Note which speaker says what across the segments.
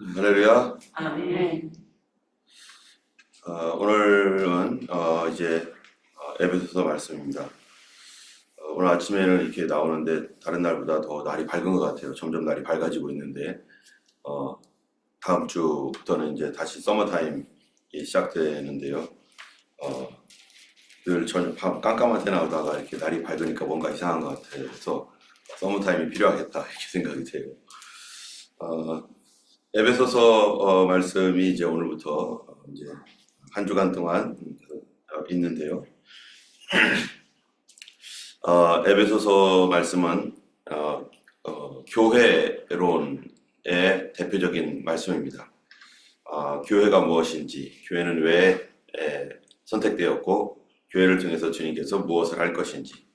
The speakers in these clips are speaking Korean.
Speaker 1: 할렐루야.
Speaker 2: 아멘.
Speaker 1: 오늘은 이제 에베소서 말씀입니다. 오늘 아침에는 이렇게 나오는데 다른 날보다 더 날이 밝은 것 같아요. 점점 날이 밝아지고 있는데 다음 주부터는 이제 다시 서머타임이 시작되는데요. 늘 저녁 밤 깜깜한 데 나오다가 이렇게 날이 밝으니까 뭔가 이상한 것 같아요. 그래서 서머타임이 필요하겠다 이렇게 생각이 돼요. 에베소서 말씀이 이제 오늘부터 이제 한 주간 동안 있는데요. 에베소서 말씀은 교회론의 대표적인 말씀입니다. 교회가 무엇인지, 교회는 왜 선택되었고, 교회를 통해서 주님께서 무엇을 할 것인지,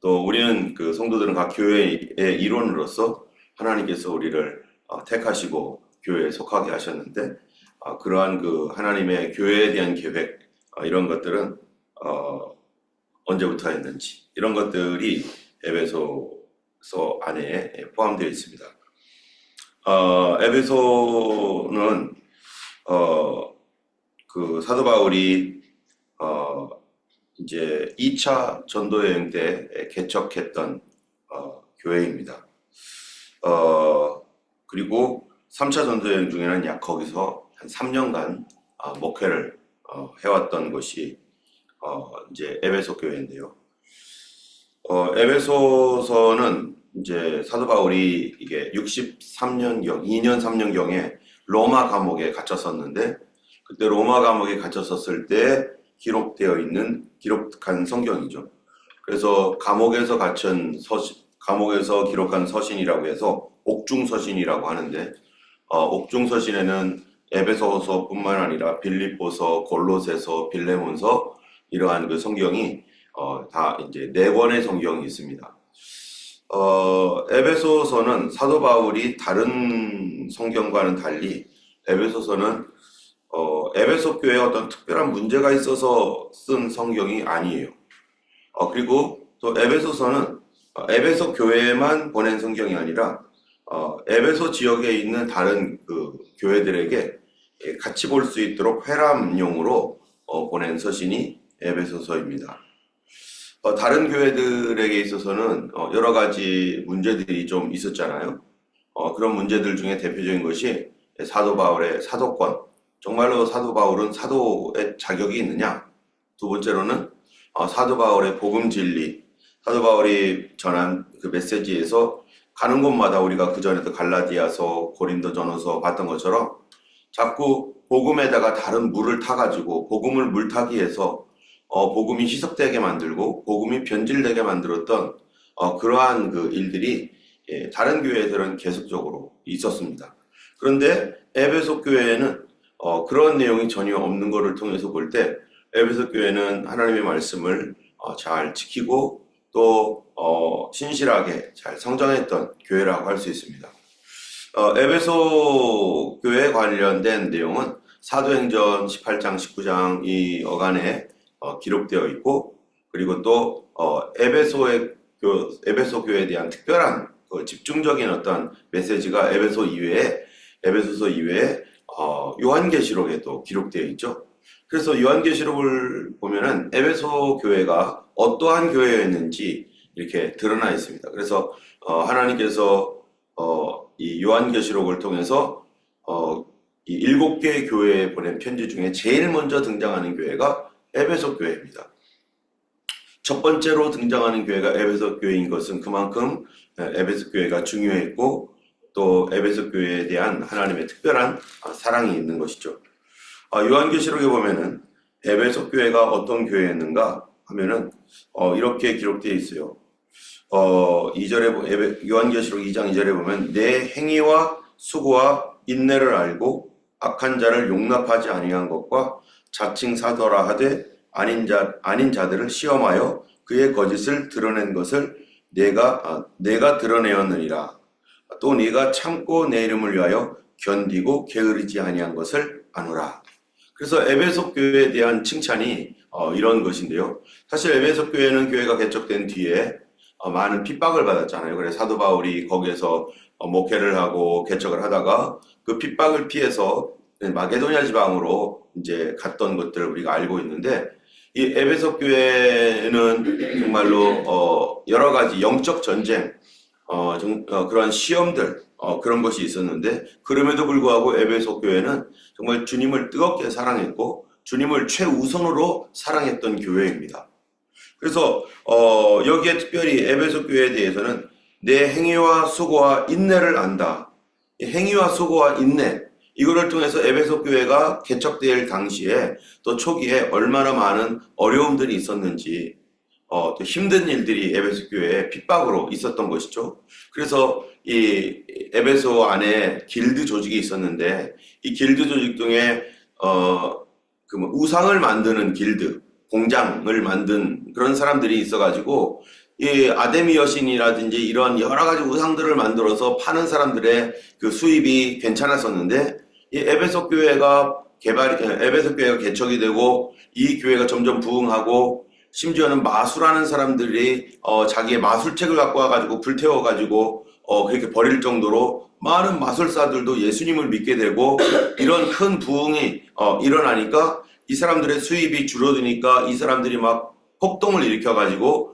Speaker 1: 또 우리는 그 성도들은 각 교회의 일원으로서 하나님께서 우리를 택하시고 교회에 속하게 하셨는데, 그러한 그 하나님의 교회에 대한 계획, 이런 것들은 언제부터 했는지, 이런 것들이 에베소서 안에 포함되어 있습니다. 에베소는 그 사도 바울이 이제 2차 전도 여행 때 개척했던 교회입니다. 그리고 3차 전도 여행 중에는 약 거기서 한 3년간 목회를 해왔던 것이 이제 에베소 교회인데요. 에베소서는 이제 사도 바울이 이게 63년경, 2년 3년경에 로마 감옥에 갇혔었는데, 그때 로마 감옥에 갇혔었을 때 기록한 성경이죠. 그래서 감옥에서 기록한 서신이라고 해서 옥중서신이라고 하는데, 옥중서신에는 에베소서뿐만 아니라 빌립보서, 골로새서, 빌레몬서, 이러한 그 성경이 다 이제 4권의 성경이 있습니다. 에베소서는 사도 바울이 다른 성경과는 달리 에베소서는 에베소 교회에 어떤 특별한 문제가 있어서 쓴 성경이 아니에요. 그리고 또 에베소서는 에베소 교회에만 보낸 성경이 아니라 에베소 지역에 있는 다른 그 교회들에게 같이 볼 수 있도록 회람용으로 보낸 서신이 에베소서입니다. 다른 교회들에게 있어서는 여러 가지 문제들이 좀 있었잖아요. 그런 문제들 중에 대표적인 것이 사도 바울의 사도권, 정말로 사도 바울은 사도의 자격이 있느냐? 두 번째로는 사도 바울의 복음 진리, 사도 바울이 전한 그 메시지에서 가는 곳마다 우리가 그전에도 갈라디아서, 고린도전서 봤던 것처럼 자꾸 복음에다가 다른 물을 타가지고 복음을 물타기 해서 복음이 희석되게 만들고 복음이 변질되게 만들었던 그러한 그 일들이 다른 교회들은 계속적으로 있었습니다. 그런데 에베소 교회에는 그런 내용이 전혀 없는 것을 통해서 볼 때 에베소 교회는 하나님의 말씀을 잘 지키고 또 신실하게 잘 성장했던 교회라고 할 수 있습니다. 에베소 교회에 관련된 내용은 사도행전 18장, 19장 이 어간에 기록되어 있고, 그리고 또 에베소 교회에 대한 특별한 집중적인 어떤 메시지가 에베소서 이외에 요한계시록에도 기록되어 있죠. 그래서 요한계시록을 보면은 에베소 교회가 어떠한 교회였는지 이렇게 드러나 있습니다. 그래서 하나님께서 이 요한계시록을 통해서 이 7개의 교회에 보낸 편지 중에 제일 먼저 등장하는 교회가 에베소 교회입니다. 첫 번째로 등장하는 교회가 에베소 교회인 것은 그만큼 에베소 교회가 중요했고, 또 에베소 교회에 대한 하나님의 특별한 사랑이 있는 것이죠. 요한계시록에 보면은 에베소 교회가 어떤 교회였는가 하면은 이렇게 기록되어 있어요. 2절에 요한계시록 2장 2절에 보면 내 행위와 수고와 인내를 알고 악한 자를 용납하지 아니한 것과 자칭 사도라 하되 아닌 자들을 시험하여 그의 거짓을 드러낸 것을 내가 드러내었느니라. 또 네가 참고 내 이름을 위하여 견디고 게으르지 아니한 것을 아노라. 그래서 에베소 교회에 대한 칭찬이 이런 것인데요. 사실 에베소 교회는 교회가 개척된 뒤에 많은 핍박을 받았잖아요. 그래서 사도 바울이 거기에서 목회를 하고 개척을 하다가 그 핍박을 피해서 마게도냐 지방으로 이제 갔던 것들을 우리가 알고 있는데, 이 에베소 교회는 정말로 여러 가지 영적 전쟁, 그런 시험들, 그런 것이 있었는데, 그럼에도 불구하고 에베소 교회는 정말 주님을 뜨겁게 사랑했고 주님을 최우선으로 사랑했던 교회입니다. 그래서 여기에 특별히 에베소 교회에 대해서는 내 행위와 수고와 인내를 안다. 이 행위와 수고와 인내, 이거를 통해서 에베소 교회가 개척될 당시에 또 초기에 얼마나 많은 어려움들이 있었는지, 또 힘든 일들이 에베소 교회에 핍박으로 있었던 것이죠. 그래서 이 에베소 안에 길드 조직이 있었는데, 이 길드 조직 중에 우상을 만드는 길드, 공장을 만든 그런 사람들이 있어가지고, 이 아데미 여신이라든지 이런 여러 가지 우상들을 만들어서 파는 사람들의 그 수입이 괜찮았었는데, 이 에베소 교회가 개척이 되고 이 교회가 점점 부흥하고, 심지어는 마술하는 사람들이 자기의 마술책을 갖고 와가지고 불태워가지고 그렇게 버릴 정도로 많은 마술사들도 예수님을 믿게 되고, 이런 큰 부흥이 일어나니까 이 사람들의 수입이 줄어드니까 이 사람들이 막 폭동을 일으켜가지고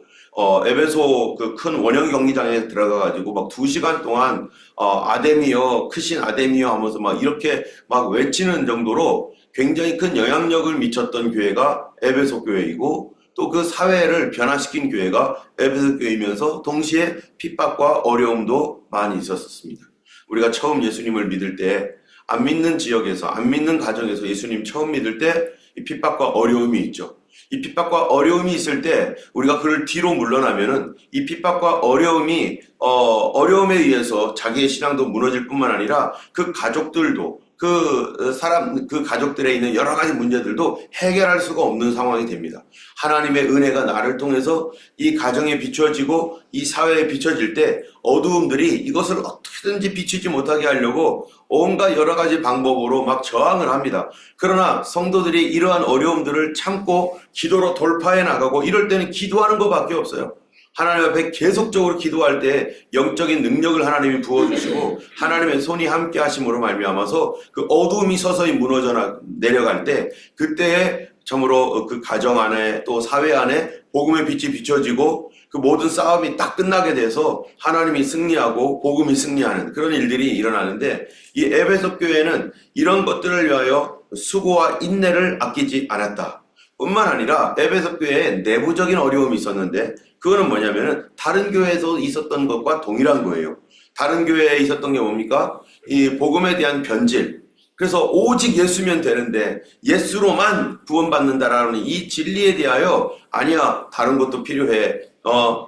Speaker 1: 에베소 그 큰 원형 경기장에 들어가가지고 막 2시간 동안 아데미여, 크신 아데미여 하면서 막 이렇게 막 외치는 정도로 굉장히 큰 영향력을 미쳤던 교회가 에베소 교회이고, 또 그 사회를 변화시킨 교회가 에베소 교회이면서 동시에 핍박과 어려움도 많이 있었습니다. 우리가 처음 예수님을 믿을 때, 안 믿는 지역에서, 안 믿는 가정에서 예수님 처음 믿을 때 이 핍박과 어려움이 있죠. 이 핍박과 어려움이 있을 때 우리가 그를 뒤로 물러나면은 이 핍박과 어려움이 어려움에 의해서 자기의 신앙도 무너질 뿐만 아니라 그 가족들도, 그 가족들에 있는 여러 가지 문제들도 해결할 수가 없는 상황이 됩니다. 하나님의 은혜가 나를 통해서 이 가정에 비춰지고 이 사회에 비춰질 때 어두움들이 이것을 어떻게든지 비추지 못하게 하려고 온갖 여러 가지 방법으로 막 저항을 합니다. 그러나 성도들이 이러한 어려움들을 참고 기도로 돌파해 나가고, 이럴 때는 기도하는 것밖에 없어요. 하나님 앞에 계속적으로 기도할 때 영적인 능력을 하나님이 부어주시고 하나님의 손이 함께 하심으로 말미암아서 그 어두움이 서서히 무너져 내려갈 때, 그때에 참으로 그 가정 안에 또 사회 안에 복음의 빛이 비춰지고 그 모든 싸움이 딱 끝나게 돼서 하나님이 승리하고 복음이 승리하는 그런 일들이 일어나는데, 이 에베소 교회는 이런 것들을 위하여 수고와 인내를 아끼지 않았다. 뿐만 아니라 에베소 교회에 내부적인 어려움이 있었는데, 그거는 뭐냐면은 다른 교회에서 있었던 것과 동일한 거예요. 다른 교회에 있었던 게 뭡니까? 이 복음에 대한 변질. 그래서 오직 예수면 되는데 예수로만 구원받는다라는 이 진리에 대하여, 아니야, 다른 것도 필요해.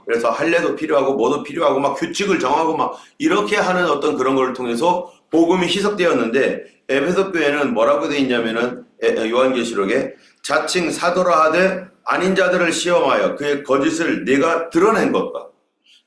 Speaker 1: 그래서 할례도 필요하고 뭐도 필요하고 막 규칙을 정하고 막 이렇게 하는 어떤 그런 걸 통해서 복음이 희석되었는데, 에베소 교회는 뭐라고 되어 있냐면은 요한계시록에 자칭 사도라 하되 아닌 자들을 시험하여 그의 거짓을 네가 드러낸 것과.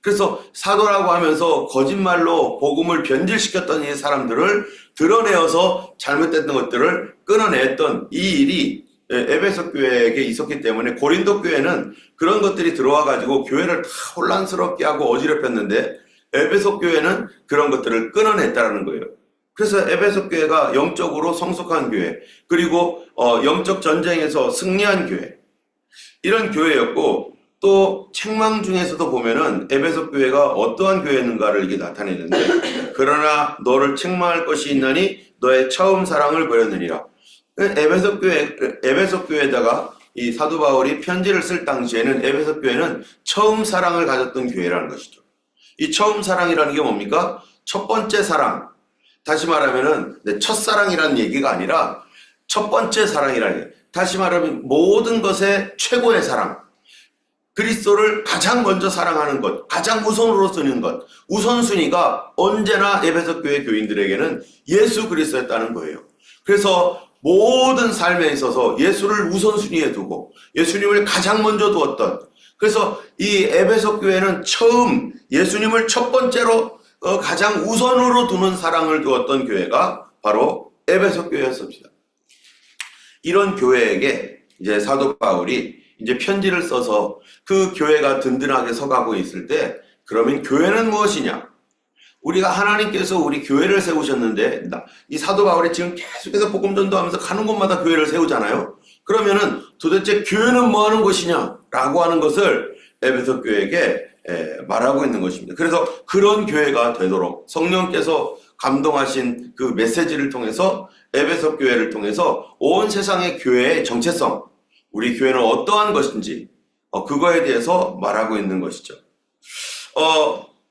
Speaker 1: 그래서 사도라고 하면서 거짓말로 복음을 변질시켰던 이 사람들을 드러내어서 잘못됐던 것들을 끊어냈던 이 일이 에베소 교회에게 있었기 때문에, 고린도 교회는 그런 것들이 들어와가지고 교회를 다 혼란스럽게 하고 어지럽혔는데 에베소 교회는 그런 것들을 끊어냈다는 거예요. 그래서 에베소 교회가 영적으로 성숙한 교회, 그리고 영적 전쟁에서 승리한 교회, 이런 교회였고, 또 책망 중에서도 보면은 에베소 교회가 어떠한 교회였는가를 이게 나타내는데, 그러나 너를 책망할 것이 있나니 너의 처음 사랑을 버렸느니라. 에베소 교회에다가 이 사도 바울이 편지를 쓸 당시에는 에베소 교회는 처음 사랑을 가졌던 교회라는 것이죠. 이 처음 사랑이라는 게 뭡니까? 첫 번째 사랑. 다시 말하면은 첫사랑이라는 얘기가 아니라 첫 번째 사랑이라는 얘기. 다시 말하면 모든 것의 최고의 사랑. 그리스도를 가장 먼저 사랑하는 것, 가장 우선으로 쓰는 것, 우선순위가 언제나 에베소 교회 교인들에게는 예수 그리스도였다는 거예요. 그래서 모든 삶에 있어서 예수를 우선순위에 두고 예수님을 가장 먼저 두었던, 그래서 이 에베소 교회는 처음 예수님을 첫 번째로 가장 우선으로 두는 사랑을 두었던 교회가 바로 에베소 교회였습니다. 이런 교회에게 이제 사도 바울이 이제 편지를 써서 그 교회가 든든하게 서가고 있을 때, 그러면 교회는 무엇이냐? 우리가 하나님께서 우리 교회를 세우셨는데, 이 사도 바울이 지금 계속해서 복음 전도하면서 가는 곳마다 교회를 세우잖아요. 그러면은 도대체 교회는 뭐 하는 곳이냐? 라고 하는 것을 에베소 교회에게 말하고 있는 것입니다. 그래서 그런 교회가 되도록 성령께서 감동하신 그 메시지를 통해서 에베소 교회를 통해서 온 세상의 교회의 정체성, 우리 교회는 어떠한 것인지 그거에 대해서 말하고 있는 것이죠.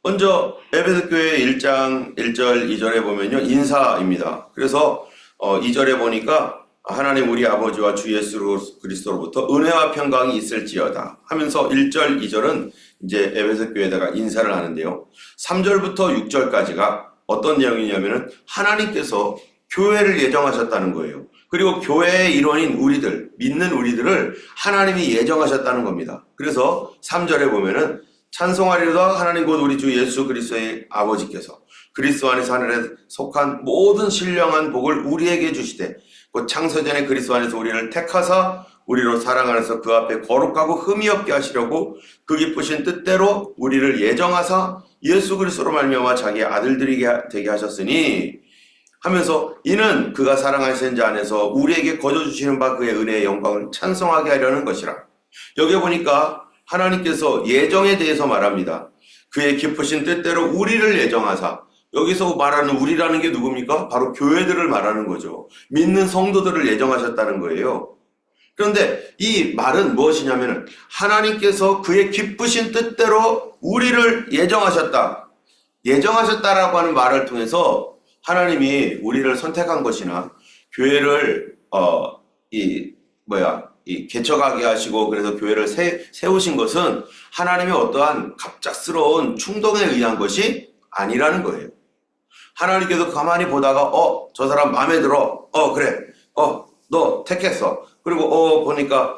Speaker 1: 먼저 에베소 교회 1장 1절 2절에 보면요, 인사입니다. 그래서 2절에 보니까 하나님 우리 아버지와 주 예수 그리스도로부터 은혜와 평강이 있을지어다 하면서 1절 2절은 이제 에베소 교회에다가 인사를 하는데요. 3절부터 6절까지가 어떤 내용이냐면은 하나님께서 교회를 예정하셨다는 거예요. 그리고 교회의 일원인 우리들, 믿는 우리들을 하나님이 예정하셨다는 겁니다. 그래서 3절에 보면은 찬송하리로다 하나님 곧 우리 주 예수 그리스도의 아버지께서 그리스도 안에서 하늘에 속한 모든 신령한 복을 우리에게 주시되 곧 창세전에 그리스도 안에서 우리를 택하사 우리로 사랑 안에서 그 앞에 거룩하고 흠이 없게 하시려고 그 기쁘신 뜻대로 우리를 예정하사 예수 그리스도로 말미암아 자기의 아들들이 되게 하셨으니 하면서 이는 그가 사랑하신 자 안에서 우리에게 거저 주시는 바 그의 은혜의 영광을 찬송하게 하려는 것이라. 여기 보니까 하나님께서 예정에 대해서 말합니다. 그의 기쁘신 뜻대로 우리를 예정하사, 여기서 말하는 우리라는 게 누굽니까? 바로 교회들을 말하는 거죠. 믿는 성도들을 예정하셨다는 거예요. 그런데 이 말은 무엇이냐면 하나님께서 그의 기쁘신 뜻대로 우리를 예정하셨다. 예정하셨다라고 하는 말을 통해서 하나님이 우리를 선택한 것이나 교회를 개척하게 하시고 그래서 교회를 세우신 것은 하나님의 어떠한 갑작스러운 충동에 의한 것이 아니라는 거예요. 하나님께서 가만히 보다가 저 사람 마음에 들어. 그래. 너 택했어. 그리고 보니까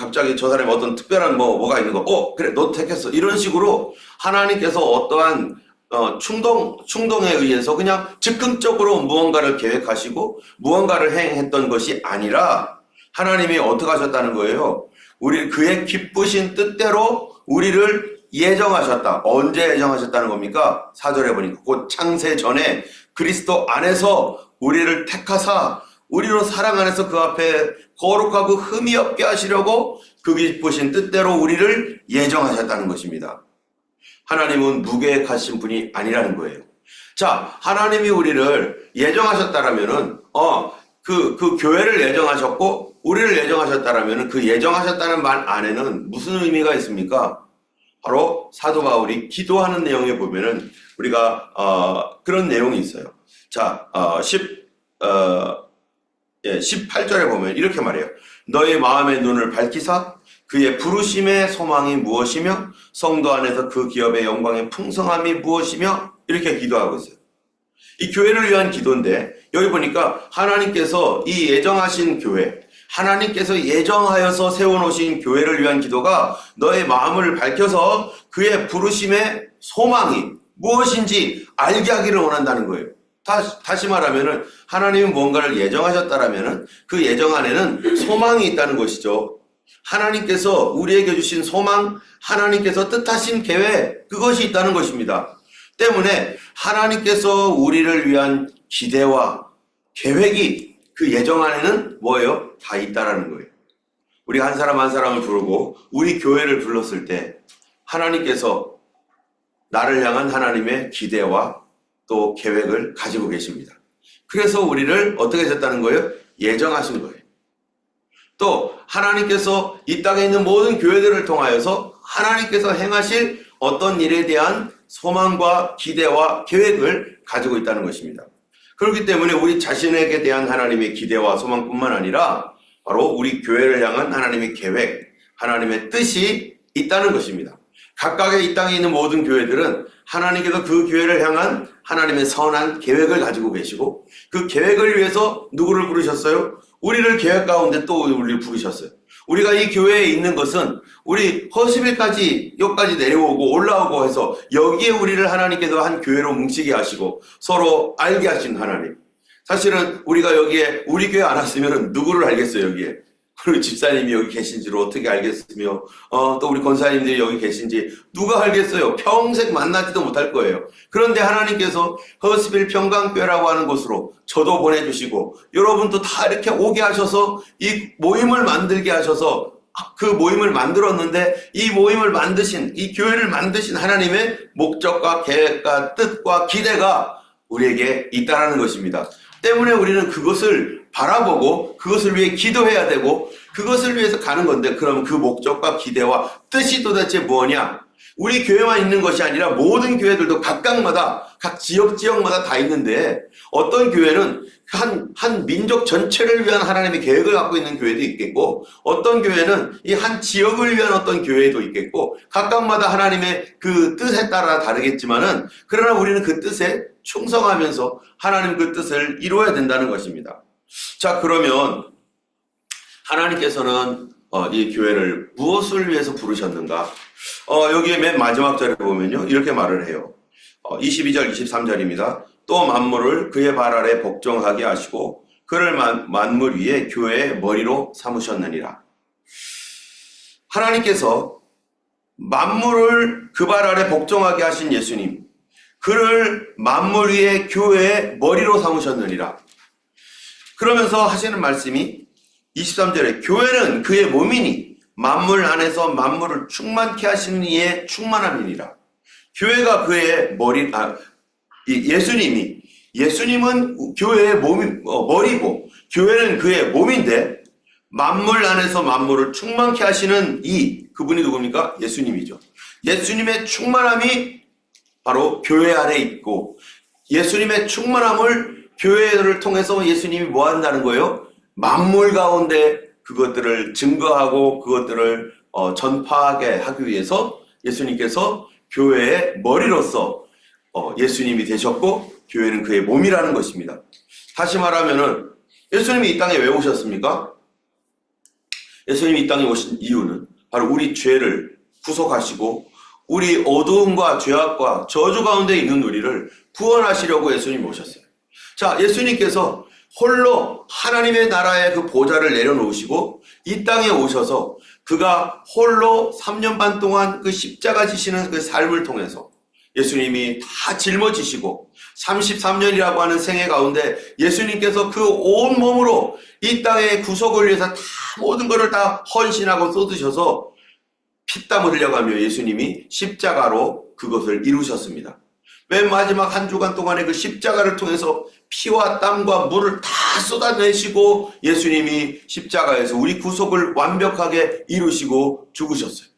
Speaker 1: 갑자기 저 사람이 어떤 특별한 뭐가 있는 거. 그래. 너 택했어. 이런 식으로 하나님께서 어떠한 충동에 의해서 그냥 즉흥적으로 무언가를 계획하시고 무언가를 행했던 것이 아니라 하나님이 어떻게 하셨다는 거예요? 그의 기쁘신 뜻대로 우리를 예정하셨다. 언제 예정하셨다는 겁니까? 4절에 보니까 곧 창세 전에 그리스도 안에서 우리를 택하사 우리로 사랑 안에서 그 앞에 거룩하고 흠이 없게 하시려고 그 기쁘신 뜻대로 우리를 예정하셨다는 것입니다. 하나님은 무계획하신 분이 아니라는 거예요. 자, 하나님이 우리를 예정하셨다라면은 그 교회를 예정하셨고 우리를 예정하셨다라면은 그 예정하셨다는 말 안에는 무슨 의미가 있습니까? 바로 사도 바울이 기도하는 내용에 보면은 우리가 그런 내용이 있어요. 자, 18절에 보면 이렇게 말해요. 너의 마음의 눈을 밝히사 그의 부르심의 소망이 무엇이며 성도 안에서 그 기업의 영광의 풍성함이 무엇이며 이렇게 기도하고 있어요. 이 교회를 위한 기도인데 여기 보니까 하나님께서 이 예정하신 교회, 하나님께서 예정하여서 세워놓으신 교회를 위한 기도가 너의 마음을 밝혀서 그의 부르심의 소망이 무엇인지 알게 하기를 원한다는 거예요. 다시 말하면은 하나님은 뭔가를 예정하셨다라면은 그 예정 안에는 소망이 있다는 것이죠. 하나님께서 우리에게 주신 소망, 하나님께서 뜻하신 계획, 그것이 있다는 것입니다. 때문에 하나님께서 우리를 위한 기대와 계획이 그 예정 안에는 뭐예요? 다 있다라는 거예요. 우리가 한 사람 한 사람을 부르고 우리 교회를 불렀을 때 하나님께서 나를 향한 하나님의 기대와 또 계획을 가지고 계십니다. 그래서 우리를 어떻게 하셨다는 거예요? 예정하신 거예요. 또 하나님께서 이 땅에 있는 모든 교회들을 통하여서 하나님께서 행하실 어떤 일에 대한 소망과 기대와 계획을 가지고 있다는 것입니다. 그렇기 때문에 우리 자신에게 대한 하나님의 기대와 소망뿐만 아니라 바로 우리 교회를 향한 하나님의 계획, 하나님의 뜻이 있다는 것입니다. 각각의 이 땅에 있는 모든 교회들은 하나님께서 그 교회를 향한 하나님의 선한 계획을 가지고 계시고 그 계획을 위해서 누구를 부르셨어요? 우리를 계획 가운데 또 우리를 부르셨어요. 우리가 이 교회에 있는 것은 우리 허스빌까지 여기까지 내려오고 올라오고 해서 여기에 우리를 하나님께서 한 교회로 뭉치게 하시고 서로 알게 하신 하나님. 사실은 우리가 여기에 우리 교회 안 왔으면 누구를 알겠어요, 여기에. 그리고 집사님이 여기 계신지를 어떻게 알겠으며, 또 우리 권사님들이 여기 계신지 누가 알겠어요? 평생 만나지도 못할 거예요. 그런데 하나님께서 허스빌 평강교회라고 하는 곳으로 저도 보내주시고, 여러분도 다 이렇게 오게 하셔서 이 모임을 만들게 하셔서 그 모임을 만들었는데, 이 모임을 만드신, 이 교회를 만드신 하나님의 목적과 계획과 뜻과 기대가 우리에게 있다는 것입니다. 때문에 우리는 그것을 바라보고 그것을 위해 기도해야 되고 그것을 위해서 가는 건데, 그럼 그 목적과 기대와 뜻이 도대체 뭐냐? 우리 교회만 있는 것이 아니라 모든 교회들도 각각마다 각 지역마다 다 있는데, 어떤 교회는 한 민족 전체를 위한 하나님의 계획을 갖고 있는 교회도 있겠고, 어떤 교회는 이 한 지역을 위한 어떤 교회도 있겠고, 각각마다 하나님의 그 뜻에 따라 다르겠지만은, 그러나 우리는 그 뜻에 충성하면서 하나님 그 뜻을 이루어야 된다는 것입니다. 자, 그러면 하나님께서는 이 교회를 무엇을 위해서 부르셨는가? 여기에 맨 마지막 절에 보면요, 이렇게 말을 해요. 22절, 23절입니다. 또 만물을 그의 발 아래 복종하게 하시고 그를 만물 위에 교회의 머리로 삼으셨느니라. 하나님께서 만물을 그 발 아래 복종하게 하신 예수님, 그를 만물 위에 교회의 머리로 삼으셨느니라. 그러면서 하시는 말씀이 23절에 교회는 그의 몸이니 만물 안에서 만물을 충만케 하시는 이의 충만함이니라. 교회가 그의 예수님은 교회의 머리고 교회는 그의 몸인데, 만물 안에서 만물을 충만케 하시는 그분이 누굽니까? 예수님이죠. 예수님의 충만함이 바로 교회 안에 있고, 예수님의 충만함을 교회를 통해서 예수님이 뭐 한다는 거예요? 만물 가운데 그것들을 증거하고 그것들을 전파하게 하기 위해서 예수님께서 교회의 머리로서 예수님이 되셨고, 교회는 그의 몸이라는 것입니다. 다시 말하면은 예수님이 이 땅에 왜 오셨습니까? 예수님이 이 땅에 오신 이유는 바로 우리 죄를 구속하시고 우리 어두움과 죄악과 저주 가운데 있는 우리를 구원하시려고 예수님이 오셨어요. 자, 예수님께서 홀로 하나님의 나라의 그 보좌를 내려놓으시고 이 땅에 오셔서 그가 홀로 3년 반 동안 그 십자가 지시는 그 삶을 통해서 예수님이 다 짊어지시고 33년이라고 하는 생애 가운데 예수님께서 그 온 몸으로 이 땅의 구속을 위해서 다 모든 것을 다 헌신하고 쏟으셔서 피땀 흘려가며 예수님이 십자가로 그것을 이루셨습니다. 맨 마지막 한 주간 동안에 그 십자가를 통해서 피와 땀과 물을 다 쏟아내시고 예수님이 십자가에서 우리 구속을 완벽하게 이루시고 죽으셨어요.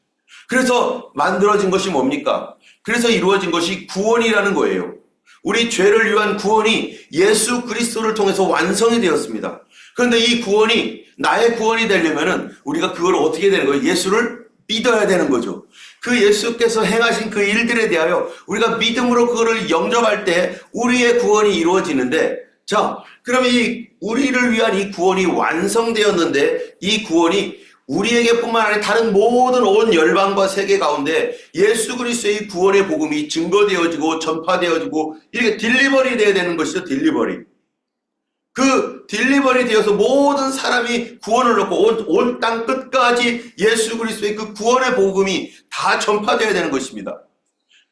Speaker 1: 그래서 만들어진 것이 뭡니까? 그래서 이루어진 것이 구원이라는 거예요. 우리 죄를 위한 구원이 예수 그리스도를 통해서 완성이 되었습니다. 그런데 이 구원이 나의 구원이 되려면은 우리가 그걸 어떻게 되는 거예요? 예수를 믿어야 되는 거죠. 그 예수께서 행하신 그 일들에 대하여 우리가 믿음으로 그거를 영접할 때 우리의 구원이 이루어지는데, 자, 그러면 우리를 위한 이 구원이 완성되었는데, 이 구원이 우리에게뿐만 아니라 다른 모든 온 열방과 세계 가운데 예수 그리스도의 구원의 복음이 증거되어지고 전파되어지고 이렇게 딜리버리 되어야 되는 것이죠. 딜리버리. 그 딜리버리 되어서 모든 사람이 구원을 얻고 온 땅 끝까지 예수 그리스도의 그 구원의 복음이 다 전파되어야 되는 것입니다.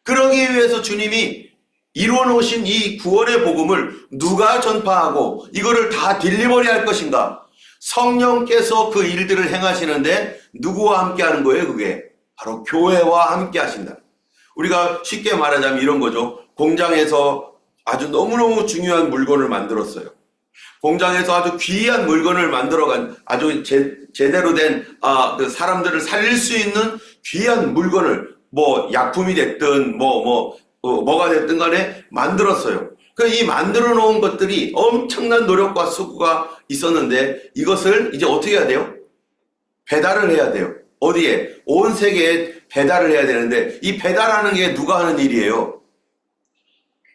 Speaker 1: 그러기 위해서 주님이 이루어 놓으신 이 구원의 복음을 누가 전파하고 이거를 다 딜리버리 할 것인가? 성령께서 그 일들을 행하시는데 누구와 함께 하는 거예요? 그게 바로 교회와 함께 하신다. 우리가 쉽게 말하자면 이런 거죠. 공장에서 아주 너무너무 중요한 물건을 만들었어요. 공장에서 아주 귀한 물건을 만들어간 아주 제대로 된 그 사람들을 살릴 수 있는 귀한 물건을 뭐 약품이 됐든 뭐가 됐든 간에 만들었어요. 이 만들어 놓은 것들이 엄청난 노력과 수고가 있었는데 이것을 이제 어떻게 해야 돼요? 배달을 해야 돼요. 어디에? 온 세계에 배달을 해야 되는데 이 배달하는 게 누가 하는 일이에요?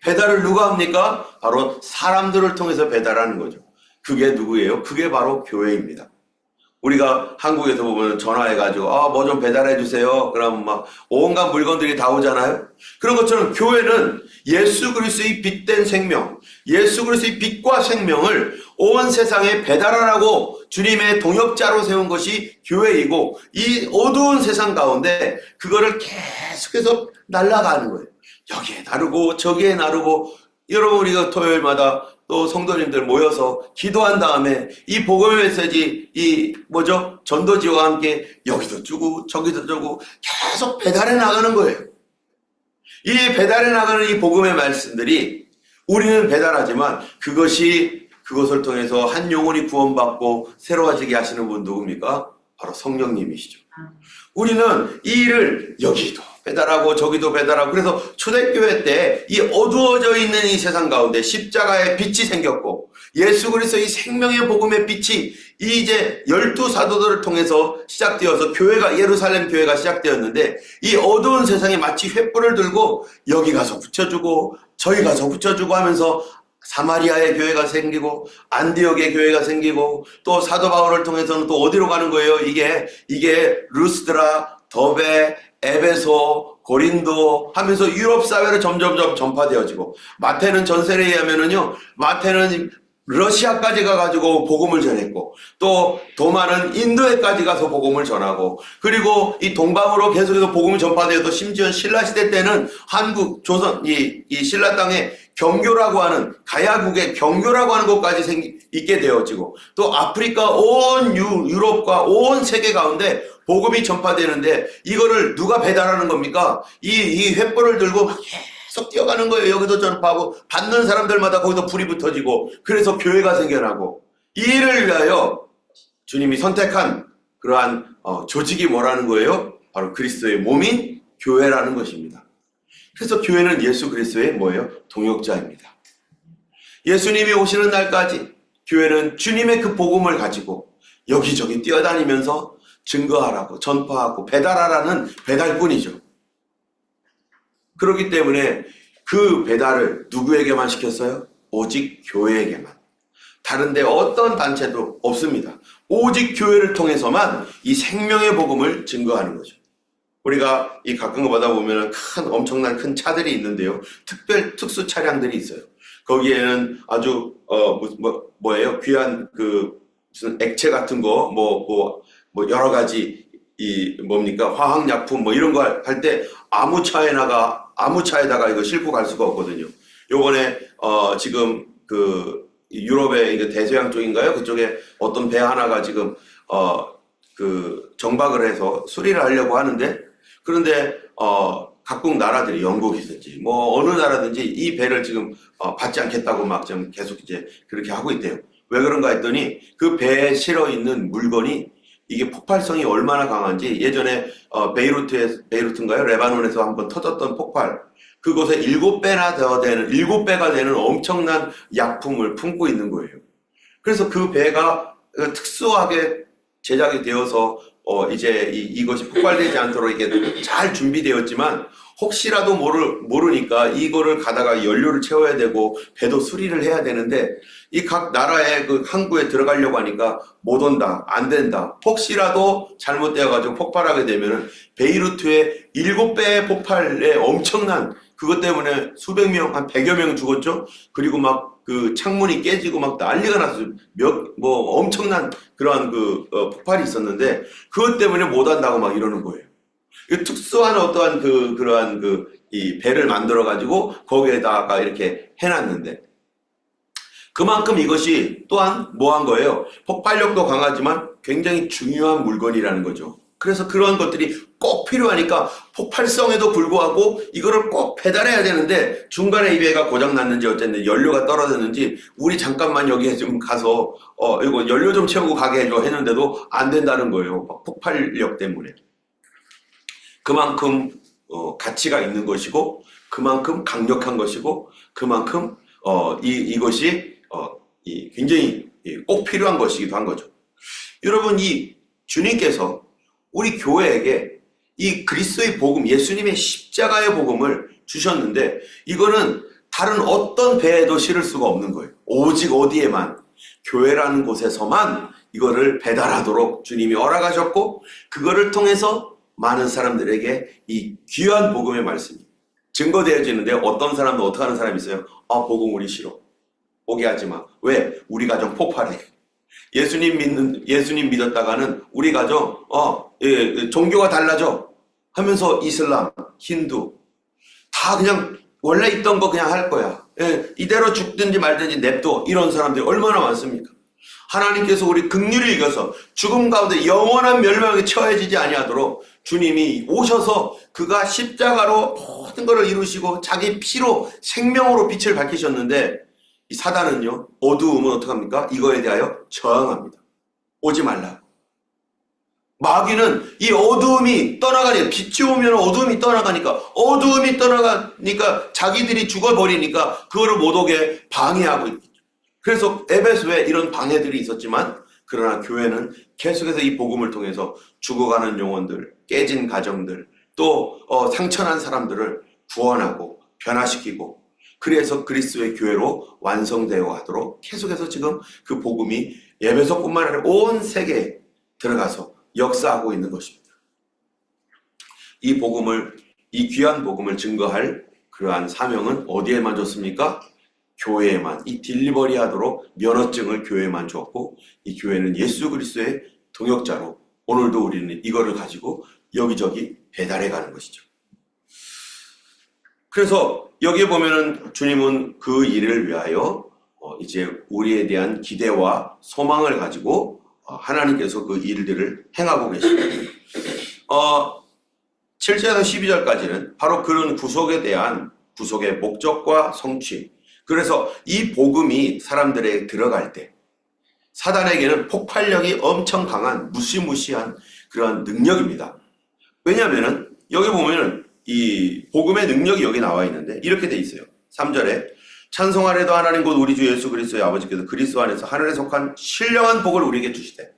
Speaker 1: 배달을 누가 합니까? 바로 사람들을 통해서 배달하는 거죠. 그게 누구예요? 그게 바로 교회입니다. 우리가 한국에서 보면 전화해가지고 뭐 좀 배달해 주세요. 그러면 막 온갖 물건들이 다 오잖아요. 그런 것처럼 교회는 예수 그리스도의 빛된 생명, 예수 그리스도의 빛과 생명을 온 세상에 배달하라고 주님의 동역자로 세운 것이 교회이고, 이 어두운 세상 가운데 그거를 계속해서 날아가는 거예요. 여기에 나르고 저기에 나르고. 여러분, 우리가 토요일마다 또 성도님들 모여서 기도한 다음에 이 복음의 메시지, 전도지와 함께 여기도 주고 저기도 주고 계속 배달해 나가는 거예요. 이 배달해 나가는 이 복음의 말씀들이 우리는 배달하지만 그것을 통해서 한 영혼이 구원받고 새로워지게 하시는 분 누굽니까? 바로 성령님이시죠. 우리는 이 일을 여기도 배달하고 저기도 배달하고, 그래서 초대교회 때 이 어두워져 있는 이 세상 가운데 십자가의 빛이 생겼고, 예수 그리스도의 생명의 복음의 빛이 이제 12사도들을 통해서 시작되어서 예루살렘 교회가 시작되었는데, 이 어두운 세상에 마치 횃불을 들고 여기 가서 붙여주고 저기 가서 붙여주고 하면서 사마리아의 교회가 생기고 안디옥의 교회가 생기고, 또 사도 바울을 통해서는 또 어디로 가는 거예요? 이게 루스드라, 더베, 에베소, 고린도 하면서 유럽 사회로 점점 전파되어지고, 마태는 전세례에 하면은요, 마태는 러시아까지 가가지고 복음을 전했고, 또 도마는 인도에까지 가서 복음을 전하고, 그리고 이 동방으로 계속해서 복음이 전파되어서 심지어 신라 시대 때는 한국, 조선, 이 신라 땅에 경교라고 하는, 가야국의 경교라고 하는 곳까지 있게 되어지고, 또 아프리카 온 유럽과 온 세계 가운데 복음이 전파되는데, 이거를 누가 배달하는 겁니까? 이 횃불을 들고 막 계속 뛰어가는 거예요. 여기도 전파하고, 받는 사람들마다 거기서 불이 붙어지고, 그래서 교회가 생겨나고, 이 일을 위하여 주님이 선택한 그러한 조직이 뭐라는 거예요? 바로 그리스도의 몸인 교회라는 것입니다. 그래서 교회는 예수 그리스도의 뭐예요? 동역자입니다. 예수님이 오시는 날까지 교회는 주님의 그 복음을 가지고 여기저기 뛰어다니면서 증거하라고, 전파하고 배달하라는 배달꾼이죠. 그렇기 때문에 그 배달을 누구에게만 시켰어요? 오직 교회에게만. 다른데 어떤 단체도 없습니다. 오직 교회를 통해서만 이 생명의 복음을 증거하는 거죠. 우리가 이 가끔 가다 보면 엄청난 큰 차들이 있는데요, 특수 차량들이 있어요. 거기에는 아주 뭐예요? 귀한 무슨 액체 같은 거, 여러 가지 화학약품 이런 거 할 때 아무 차에다가 이거 싣고 갈 수가 없거든요. 요번에 지금 유럽의 대서양 쪽인가요? 그쪽에 어떤 배 하나가 지금 정박을 해서 수리를 하려고 하는데, 그런데 각국 나라들이, 영국이든지 어느 나라든지 이 배를 지금 받지 않겠다고 막 좀 계속 이제 그렇게 하고 있대요. 왜 그런가 했더니 그 배에 실어 있는 물건이 이게 폭발성이 얼마나 강한지, 예전에 베이루트인가요? 레바논에서 한번 터졌던 폭발, 그곳에 7배가 되는 엄청난 약품을 품고 있는 거예요. 그래서 그 배가 특수하게 제작이 되어서 이제 이것이 폭발되지 않도록 이게 잘 준비되었지만, 혹시라도 모르니까 이거를 가다가 연료를 채워야 되고 배도 수리를 해야 되는데, 이 각 나라의 그 항구에 들어가려고 하니까 못 온다, 안 된다. 혹시라도 잘못되어가지고 폭발하게 되면은 베이루트의 7배의 폭발에 엄청난, 그것 때문에 수백 명, 한 100여 명 죽었죠. 그리고 막 그 창문이 깨지고 막 난리가 났어요. 엄청난 그러한 폭발이 있었는데, 그것 때문에 못 한다고 막 이러는 거예요. 특수한 어떠한 그러한 이 배를 만들어가지고 거기에다가 이렇게 해놨는데, 그만큼 이것이 또한 뭐한 거예요? 폭발력도 강하지만 굉장히 중요한 물건이라는 거죠. 그래서 그런 것들이 꼭 필요하니까 폭발성에도 불구하고 이거를 꼭 배달해야 되는데, 중간에 이 배가 고장났는지 어쨌든 연료가 떨어졌는지 우리 잠깐만 여기에 좀 가서 이거 연료 좀 채우고 가게 해줘 했는데도 안 된다는 거예요. 폭발력 때문에. 그만큼 가치가 있는 것이고, 그만큼 강력한 것이고, 그만큼 이것이 굉장히 꼭 필요한 것이기도 한 거죠. 여러분, 이 주님께서 우리 교회에게 이 그리스도의 복음, 예수님의 십자가의 복음을 주셨는데, 이거는 다른 어떤 배에도 실을 수가 없는 거예요. 오직 어디에만? 교회라는 곳에서만 이거를 배달하도록 주님이 허락하셨고, 그거를 통해서 많은 사람들에게 이 귀한 복음의 말씀이 증거되어지는데, 어떤 사람도 어떻게 하는 사람이 있어요? 복음 우리 싫어. 오게 하지 마. 왜? 우리 가정 폭발해. 예수님 믿었다가는 우리 가정, 종교가 달라져. 하면서 이슬람, 힌두, 다 그냥 원래 있던 거 그냥 할 거야. 이대로 죽든지 말든지 냅둬. 이런 사람들이 얼마나 많습니까? 하나님께서 우리 긍휼히 이겨서 죽음 가운데 영원한 멸망에 처해지지 아니하도록 주님이 오셔서 그가 십자가로 모든 것을 이루시고 자기 피로 생명으로 빛을 밝히셨는데, 이 사단은요, 어두움은 어떡합니까? 이거에 대하여 저항합니다. 오지 말라고. 마귀는 이 어두움이 떠나가니까, 빛이 오면 어두움이 떠나가니까 자기들이 죽어버리니까 그거를 못 오게 방해하고 있죠. 그래서 에베소에 이런 방해들이 있었지만, 그러나 교회는 계속해서 이 복음을 통해서 죽어가는 영혼들, 깨진 가정들, 또 상처난 사람들을 구원하고 변화시키고, 그래서 그리스도의 교회로 완성되어 가도록 계속해서 지금 그 복음이 에베소뿐만 아니라 온 세계에 들어가서 역사하고 있는 것입니다. 이 복음을, 이 귀한 복음을 증거할 그러한 사명은 어디에만 줬습니까? 교회에만, 이 딜리버리 하도록 면허증을 교회에만 주었고, 이 교회는 예수 그리스도의 동역자로 오늘도 우리는 이거를 가지고 여기저기 배달해 가는 것이죠. 그래서 여기에 보면은 주님은 그 일을 위하여 이제 우리에 대한 기대와 소망을 가지고 하나님께서 그 일들을 행하고 계십니다. 7절에서 12절까지는 바로 그런 구속에 대한 구속의 목적과 성취, 그래서 이 복음이 사람들에게 들어갈 때 사단에게는 폭발력이 엄청 강한 무시무시한 그러한 능력입니다. 왜냐하면은 여기 보면은 이 복음의 능력이 여기 나와 있는데 이렇게 돼 있어요. 3절에 찬송하래도 하나님 곧 우리 주 예수 그리스도의 아버지께서 그리스도 안에서 하늘에 속한 신령한 복을 우리에게 주시되,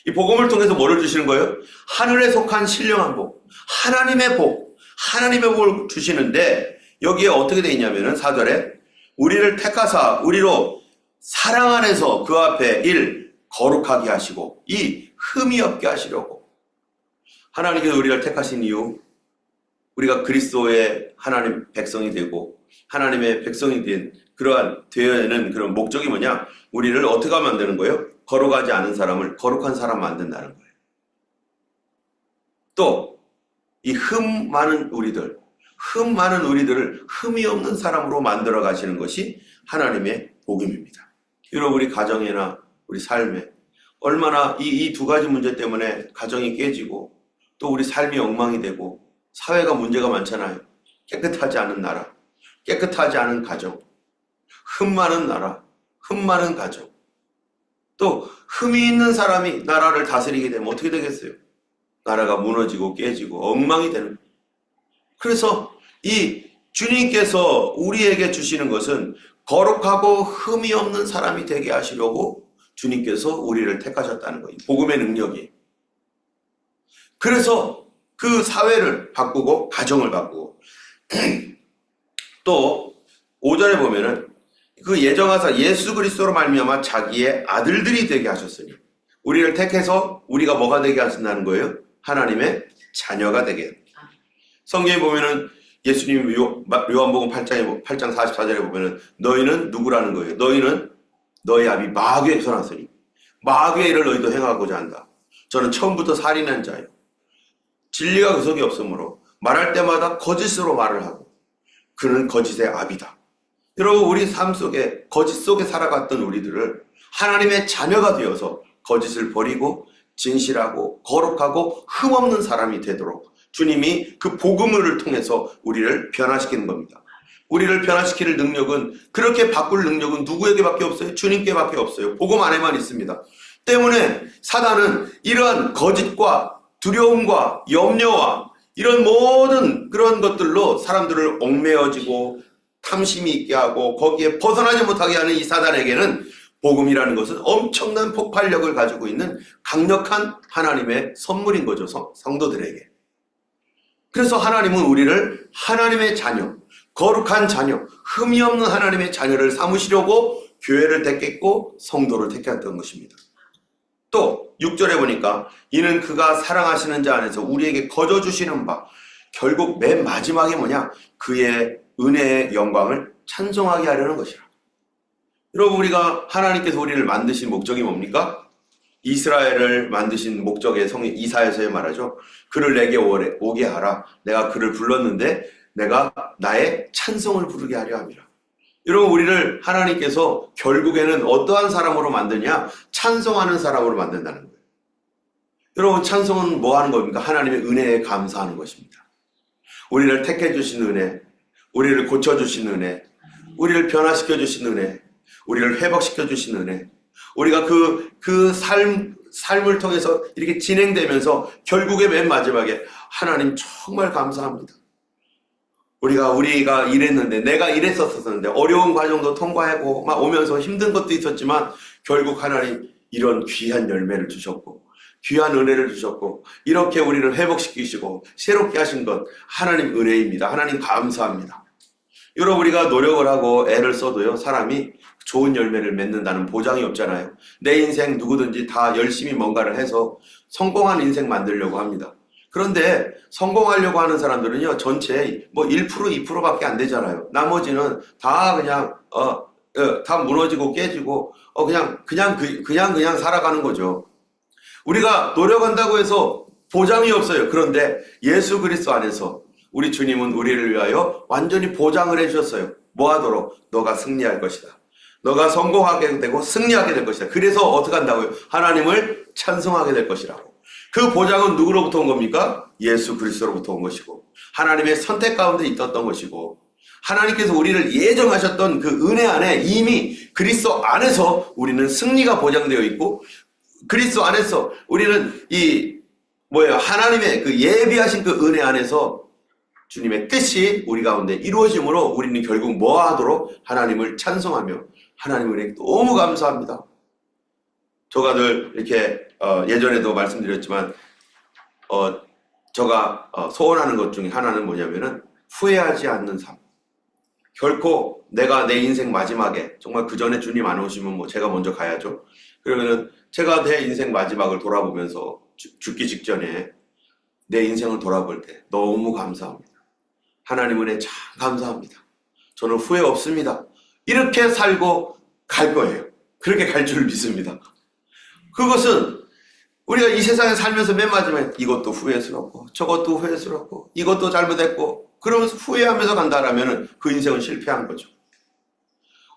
Speaker 1: 이 복음을 통해서 뭐를 주시는 거예요? 하늘에 속한 신령한 복, 하나님의 복을 주시는데, 여기에 어떻게 돼 있냐면은 4절에 우리를 택하사 우리로 사랑 안에서 그 앞에 거룩하게 하시고 이 흠이 없게 하시려고. 하나님께서 우리를 택하신 이유, 우리가 그리스도의 하나님 백성이 되고 하나님의 백성이 된 되어야하는 그런 목적이 뭐냐? 우리를 어떻게 하면 만드는 거예요? 거룩하지 않은 사람을 거룩한 사람 만든다는 거예요. 또 이 흠 많은 우리들을 흠이 없는 사람으로 만들어 가시는 것이 하나님의 복음입니다. 여러분, 우리 가정이나 우리 삶에 얼마나 이 두 가지 문제 때문에 가정이 깨지고 또 우리 삶이 엉망이 되고 사회가 문제가 많잖아요. 깨끗하지 않은 나라, 깨끗하지 않은 가정, 흠 많은 나라, 흠 많은 가정, 또 흠이 있는 사람이 나라를 다스리게 되면 어떻게 되겠어요? 나라가 무너지고 깨지고 엉망이 되는 거예요. 그래서 이 주님께서 우리에게 주시는 것은 거룩하고 흠이 없는 사람이 되게 하시려고 주님께서 우리를 택하셨다는 거예요. 복음의 능력이. 그래서 그 사회를 바꾸고 가정을 바꾸고 또 5절에 보면은 그 예정하사 예수 그리스도로 말미암아 자기의 아들들이 되게 하셨으니, 우리를 택해서 우리가 뭐가 되게 하신다는 거예요? 하나님의 자녀가 되게. 성경에 보면은 예수님 요한복음 8장 44절에 보면은 너희는 누구라는 거예요? 너희는 너희 아비 마귀에서 났으니 마귀의 일을 너희도 행하고자 한다. 저는 처음부터 살인한 자예요. 진리가 그 속에 없으므로 말할 때마다 거짓으로 말을 하고 그는 거짓의 아비다. 여러분, 우리 삶 속에 거짓 속에 살아갔던 우리들을 하나님의 자녀가 되어서 거짓을 버리고 진실하고 거룩하고 흠없는 사람이 되도록 주님이 그 복음을 통해서 우리를 변화시키는 겁니다. 우리를 변화시킬 능력은, 그렇게 바꿀 능력은 누구에게밖에 없어요? 주님께밖에 없어요. 복음 안에만 있습니다. 때문에 사단은 이러한 거짓과 두려움과 염려와 이런 모든 그런 것들로 사람들을 얽매여지고 탐심이 있게 하고 거기에 벗어나지 못하게 하는 이 사단에게는 복음이라는 것은 엄청난 폭발력을 가지고 있는 강력한 하나님의 선물인 거죠, 성도들에게. 그래서 하나님은 우리를 하나님의 자녀, 거룩한 자녀, 흠이 없는 하나님의 자녀를 삼으시려고 교회를 택했고 성도를 택했던 것입니다. 또 6절에 보니까 이는 그가 사랑하시는 자 안에서 우리에게 거저 주시는 바, 결국 맨 마지막에 뭐냐? 그의 은혜의 영광을 찬송하게 하려는 것이라. 여러분, 우리가 하나님께서 우리를 만드신 목적이 뭡니까? 이스라엘을 만드신 목적의 성경 이사야서에 말하죠. 그를 내게 오게 하라. 내가 그를 불렀는데 내가 나의 찬송을 부르게 하려 함이라. 여러분, 우리를 하나님께서 결국에는 어떠한 사람으로 만드냐? 찬송하는 사람으로 만든다는 거예요. 여러분, 찬송은 뭐 하는 겁니까? 하나님의 은혜에 감사하는 것입니다. 우리를 택해 주신 은혜, 우리를 고쳐 주신 은혜, 우리를 변화시켜 주신 은혜, 우리를 회복시켜 주신 은혜, 우리가 그 삶을 통해서 이렇게 진행되면서 결국에 맨 마지막에 하나님 정말 감사합니다. 우리가 이랬는데, 내가 이랬었었는데, 어려운 과정도 통과하고 막 오면서 힘든 것도 있었지만 결국 하나님 이런 귀한 열매를 주셨고 귀한 은혜를 주셨고 이렇게 우리를 회복시키시고 새롭게 하신 것 하나님 은혜입니다. 하나님 감사합니다. 여러분, 우리가 노력을 하고 애를 써도요, 사람이 좋은 열매를 맺는다는 보장이 없잖아요. 내 인생 누구든지 다 열심히 뭔가를 해서 성공한 인생 만들려고 합니다. 그런데 성공하려고 하는 사람들은요, 전체 뭐 1%, 2%밖에 안 되잖아요. 나머지는 다 그냥 다 무너지고 깨지고 그냥 살아가는 거죠. 우리가 노력한다고 해서 보장이 없어요. 그런데 예수 그리스도 안에서 우리 주님은 우리를 위하여 완전히 보장을 해주셨어요. 뭐 하도록? 너가 승리할 것이다. 너가 성공하게 되고 승리하게 될 것이다. 그래서 어떻게 한다고요? 하나님을 찬송하게 될 것이라고. 그 보장은 누구로부터 온 겁니까? 예수 그리스도로부터 온 것이고, 하나님의 선택 가운데 있었던 것이고, 하나님께서 우리를 예정하셨던 그 은혜 안에 이미 그리스도 안에서 우리는 승리가 보장되어 있고, 그리스도 안에서 우리는 하나님의 그 예비하신 그 은혜 안에서 주님의 뜻이 우리 가운데 이루어짐으로 우리는 결국 뭐 하도록? 하나님을 찬송하며 하나님을 은혜에 너무 감사합니다. 제가 늘 이렇게 예전에도 말씀드렸지만 제가 소원하는 것 중에 하나는 뭐냐면은 후회하지 않는 삶. 결코 내가 내 인생 마지막에 정말 그 전에 주님 안 오시면 뭐 제가 먼저 가야죠. 그러면은 제가 내 인생 마지막을 돌아보면서 죽기 직전에 내 인생을 돌아볼 때 너무 감사합니다. 하나님 은혜 참 감사합니다. 저는 후회 없습니다. 이렇게 살고 갈 거예요. 그렇게 갈 줄 믿습니다. 그것은 우리가 이 세상에 살면서 맨 마지막에 이것도 후회스럽고 저것도 후회스럽고 이것도 잘못했고 그러면서 후회하면서 간다라면 그 인생은 실패한 거죠.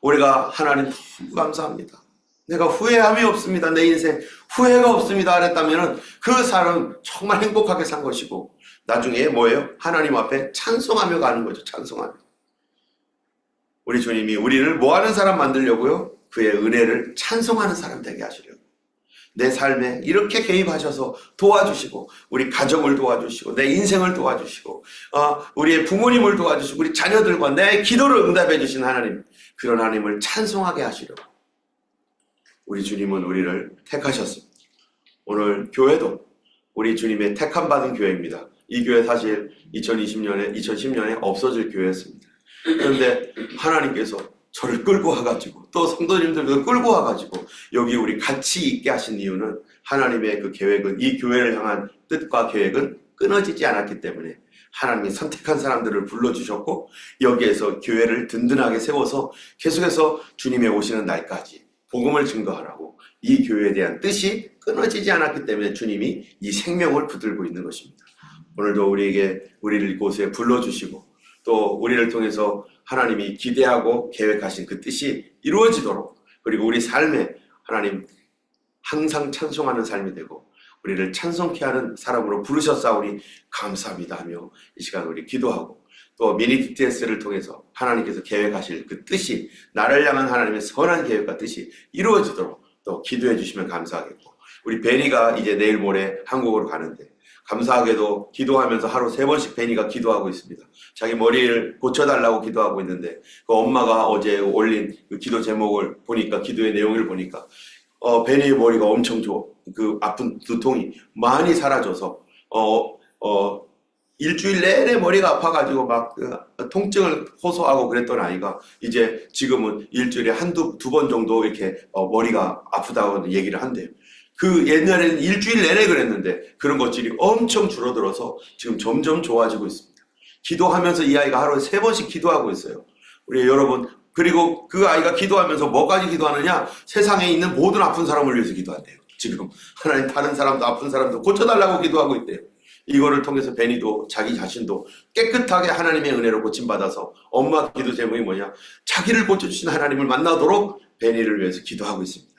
Speaker 1: 우리가 하나님 너무 감사합니다. 내가 후회함이 없습니다. 내 인생 후회가 없습니다. 그랬다면 그 사람은 정말 행복하게 산 것이고 나중에 뭐예요? 하나님 앞에 찬송하며 가는 거죠. 찬송하며. 우리 주님이 우리를 뭐하는 사람 만들려고요? 그의 은혜를 찬송하는 사람 되게 하시려고. 내 삶에 이렇게 개입하셔서 도와주시고 우리 가정을 도와주시고 내 인생을 도와주시고 우리의 부모님을 도와주시고 우리 자녀들과 내 기도를 응답해 주신 하나님, 그런 하나님을 찬송하게 하시려고 우리 주님은 우리를 택하셨습니다. 오늘 교회도 우리 주님의 택함 받은 교회입니다. 이 교회 사실 2010년에 없어질 교회였습니다. 그런데 하나님께서 저를 끌고 와가지고 또 성도님들도 끌고 와가지고 여기 우리 같이 있게 하신 이유는 하나님의 그 계획은, 이 교회를 향한 뜻과 계획은 끊어지지 않았기 때문에 하나님이 선택한 사람들을 불러주셨고 여기에서 교회를 든든하게 세워서 계속해서 주님의 오시는 날까지 복음을 증거하라고 이 교회에 대한 뜻이 끊어지지 않았기 때문에 주님이 이 생명을 붙들고 있는 것입니다. 오늘도 우리를 이곳에 불러주시고 또 우리를 통해서 하나님이 기대하고 계획하신 그 뜻이 이루어지도록, 그리고 우리 삶에 하나님 항상 찬송하는 삶이 되고 우리를 찬송케 하는 사람으로 부르셨사오니 감사합니다 하며 이 시간 우리 기도하고 또 미니 DTS를 통해서 하나님께서 계획하실 그 뜻이, 나를 향한 하나님의 선한 계획과 뜻이 이루어지도록 또 기도해 주시면 감사하겠고, 우리 베니가 이제 내일 모레 한국으로 가는데 감사하게도 기도하면서 하루 3번씩 베니가 기도하고 있습니다. 자기 머리를 고쳐달라고 기도하고 있는데 그 엄마가 어제 올린 그 기도 제목을 보니까, 기도의 내용을 보니까 베니의 머리가 엄청 그 아픈 두통이 많이 사라져서 일주일 내내 머리가 아파가지고 막 통증을 호소하고 그랬던 아이가 이제 지금은 일주일에 두 번 정도 이렇게 머리가 아프다고 얘기를 한대요. 그 옛날에는 일주일 내내 그랬는데 그런 것들이 엄청 줄어들어서 지금 점점 좋아지고 있습니다. 기도하면서 이 아이가 하루에 3번씩 기도하고 있어요. 우리 여러분, 그리고 그 아이가 기도하면서 뭐까지 기도하느냐? 세상에 있는 모든 아픈 사람을 위해서 기도한대요. 지금 하나님 다른 사람도 아픈 사람도 고쳐달라고 기도하고 있대요. 이거를 통해서 베니도 자기 자신도 깨끗하게 하나님의 은혜로 고침받아서 엄마 기도 제목이 뭐냐? 자기를 고쳐주신 하나님을 만나도록 베니를 위해서 기도하고 있습니다.